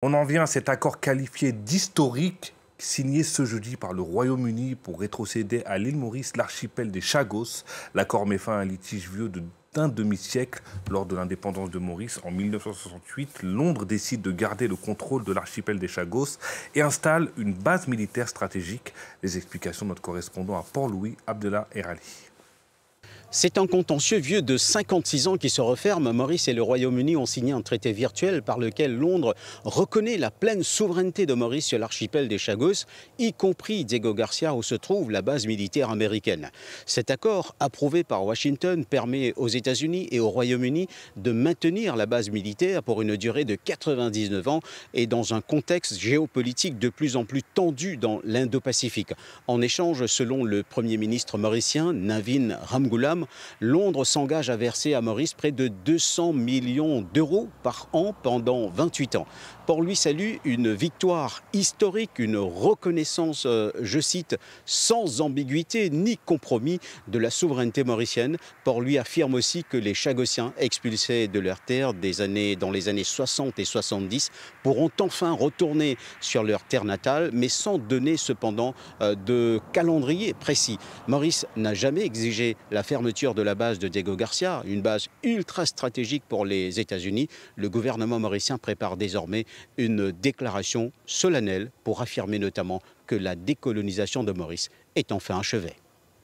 On en vient à cet accord qualifié d'historique, signé ce jeudi par le Royaume-Uni pour rétrocéder à l'île Maurice l'archipel des Chagos. L'accord met fin à un litige vieux d'un demi-siècle. Lors de l'indépendance de Maurice en 1968, Londres décide de garder le contrôle de l'archipel des Chagos et installe une base militaire stratégique. Les explications de notre correspondant à Port-Louis, Abdellah Erali. C'est un contentieux vieux de 56 ans qui se referme. Maurice et le Royaume-Uni ont signé un traité virtuel par lequel Londres reconnaît la pleine souveraineté de Maurice sur l'archipel des Chagos, y compris Diego Garcia où se trouve la base militaire américaine. Cet accord, approuvé par Washington, permet aux États-Unis et au Royaume-Uni de maintenir la base militaire pour une durée de 99 ans et dans un contexte géopolitique de plus en plus tendu dans l'Indo-Pacifique. En échange, selon le Premier ministre mauricien Navin Ramgoolam, Londres s'engage à verser à Maurice près de 200 millions d'euros par an pendant 28 ans. Port-Louis salue une victoire historique, une reconnaissance, je cite, sans ambiguïté ni compromis de la souveraineté mauricienne. Port-Louis affirme aussi que les Chagossiens expulsés de leurs terres dans les années 60 et 70 pourront enfin retourner sur leur terre natale, mais sans donner cependant de calendrier précis. Maurice n'a jamais exigé la fermeture de la base de Diego Garcia, une base ultra stratégique pour les États-Unis. Le gouvernement mauricien prépare désormais une déclaration solennelle pour affirmer notamment que la décolonisation de Maurice est enfin achevée.